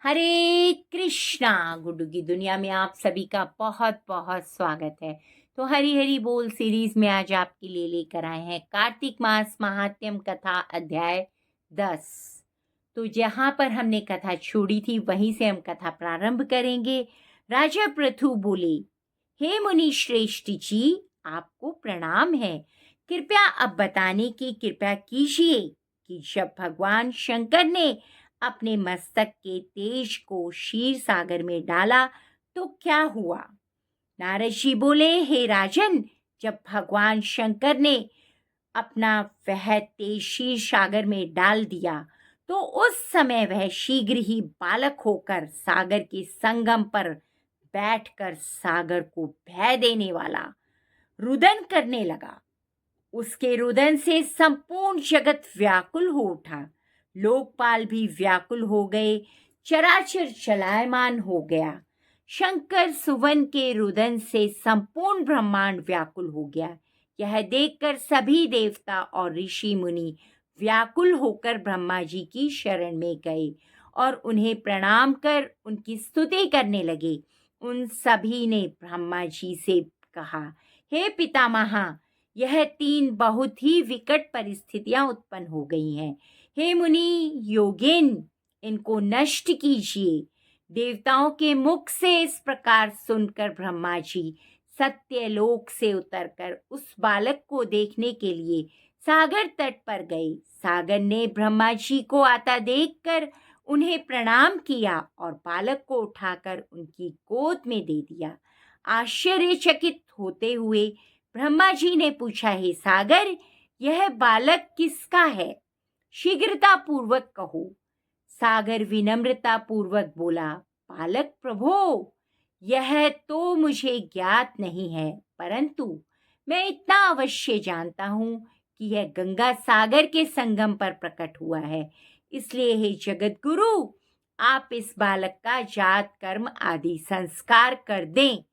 हरे कृष्णा। गुड्डू की दुनिया में आप सभी का बहुत बहुत स्वागत है। तो हरी हरी बोल सीरीज में आज आपके लिए लेकर आए हैं कार्तिक मास महात्म्यम कथा अध्याय 10। तो जहाँ पर हमने कथा छोड़ी थी वहीं से हम कथा प्रारंभ करेंगे। राजा पृथु बोले, हे मुनि श्रेष्ठ जी, आपको प्रणाम है। कृपया अब बताने की कृपा कीजिए कि जब भगवान शंकर ने अपने मस्तक के तेज को क्षीर सागर में डाला तो क्या हुआ। नारद जी बोले, हे राजन, जब भगवान शंकर ने अपना वह तेज क्षीर सागर में डाल दिया तो उस समय वह शीघ्र ही बालक होकर सागर के संगम पर बैठकर सागर को भय देने वाला रुदन करने लगा। उसके रुदन से संपूर्ण जगत व्याकुल हो उठा। लोकपाल भी व्याकुल हो गए, चराचर चलायमान हो गया। शंकर सुवन के रुदन से संपूर्ण ब्रह्मांड व्याकुल हो गया। यह देखकर सभी देवता और ऋषि मुनि व्याकुल होकर ब्रह्मा जी की शरण में गए और उन्हें प्रणाम कर उनकी स्तुति करने लगे। उन सभी ने ब्रह्मा जी से कहा, हे पितामहा, यह 3 बहुत ही विकट परिस्थितियां उत्पन्न हो गई हैं। हे मुनि योगिन, इनको नष्ट कीजिए। देवताओं के मुख से इस प्रकार सुनकर ब्रह्मा जी सत्यलोक से उतरकर उस बालक को देखने के लिए सागर तट पर गए। सागर ने ब्रह्मा जी को आता देखकर उन्हें प्रणाम किया और बालक को उठाकर उनकी गोद में दे दिया। आश्चर्यचकित होते हुए ब्रह्मा जी ने पूछा, हे सागर, यह बालक किसका है? शीघ्रता पूर्वक कहो। सागर विनम्रता पूर्वक बोला, बालक प्रभो, यह तो मुझे ज्ञात नहीं है, परंतु मैं इतना अवश्य जानता हूँ कि यह गंगा सागर के संगम पर प्रकट हुआ है। इसलिए हे जगत गुरु, आप इस बालक का जात कर्म आदि संस्कार कर दें।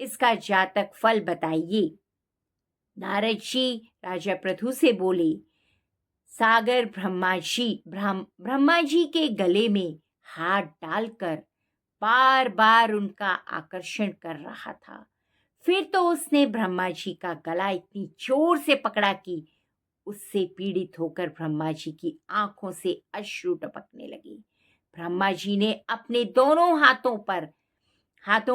इसका जातक फल बताइए। नारद जी राजा पृथु से बोले, सागर ब्रह्मा जी के गले में हाथ डालकर बार बार उनका आकर्षण कर रहा था। फिर तो उसने ब्रह्मा जी का गला इतनी जोर से पकड़ा कि उससे पीड़ित होकर ब्रह्मा जी की आंखों से अश्रु टपकने लगे। ब्रह्मा जी ने अपने दोनों हाथों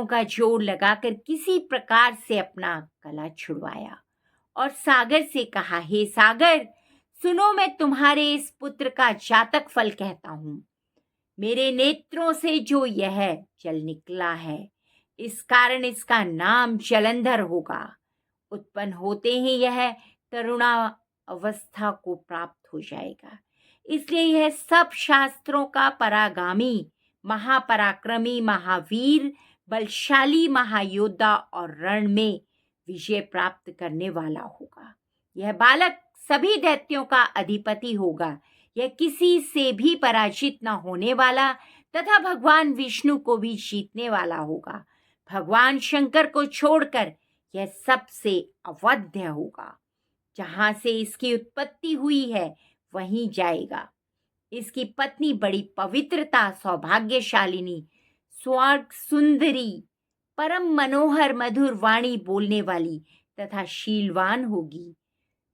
का जोर लगाकर किसी प्रकार से अपना गला छुड़वाया और सागर से कहा, हे सागर, सुनो, मैं तुम्हारे इस पुत्र का जातक फल कहता हूँ। मेरे नेत्रों से जो यह जल निकला है, इस कारण इसका नाम जलंधर होगा। उत्पन्न होते ही यह तरुणा अवस्था को प्राप्त हो जाएगा। इसलिए यह सब शास्त्रों का परागामी, महापराक्रमी, महावीर, बलशाली, महायोद्धा और रण में विजय प्राप्त करने वाला होगा। यह बालक सभी दैत्यों का अधिपति होगा। यह किसी से भी पराजित न होने वाला तथा भगवान विष्णु को भी जीतने वाला होगा। भगवान शंकर को छोड़कर यह सबसे अवध्य होगा। जहां से इसकी उत्पत्ति हुई है वहीं जाएगा। इसकी पत्नी बड़ी पवित्रता, सौभाग्यशालिनी, स्वर्ग सुंदरी, परम मनोहर मधुर वाणी बोलने वाली तथा शीलवान होगी।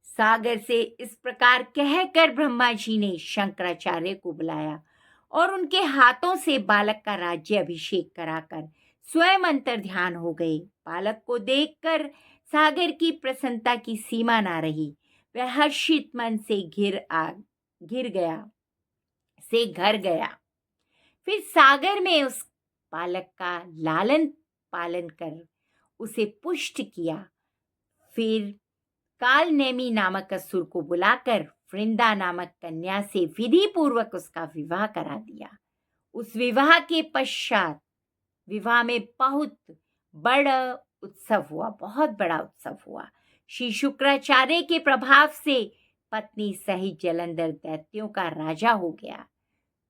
सागर से इस प्रकार कहकर ब्रह्मा जी ने शंकराचार्य को बुलाया और उनके हाथों से बालक का राज्य अभिषेक कराकर स्वयं अंतर ध्यान हो गए। बालक को देखकर सागर की प्रसन्नता की सीमा ना रही। वह हर्षित मन से घर गया। फिर सागर में उस बालक का लालन पालन कर उसे पुष्ट किया। फिर कालनेमी नामक असुर को बुलाकर वृंदा नामक कन्या से विधि पूर्वक उसका विवाह करा दिया। उस विवाह के पश्चात विवाह में बहुत बड़ा उत्सव हुआ। श्री शुक्राचार्य के प्रभाव से पत्नी सहित जलंधर दैत्यों का राजा हो गया।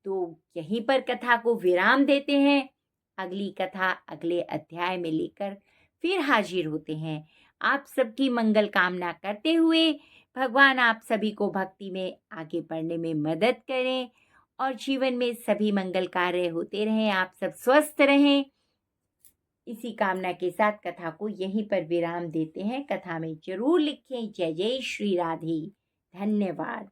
तो यहीं पर कथा को विराम देते हैं। अगली कथा अगले अध्याय में लेकर फिर हाजिर होते हैं। आप सबकी मंगल कामना करते हुए भगवान आप सभी को भक्ति में आगे बढ़ने में मदद करें और जीवन में सभी मंगल कार्य होते रहें, आप सब स्वस्थ रहें। इसी कामना के साथ कथा को यहीं पर विराम देते हैं। कथा में जरूर लिखें जय जय श्री राधे। धन्यवाद।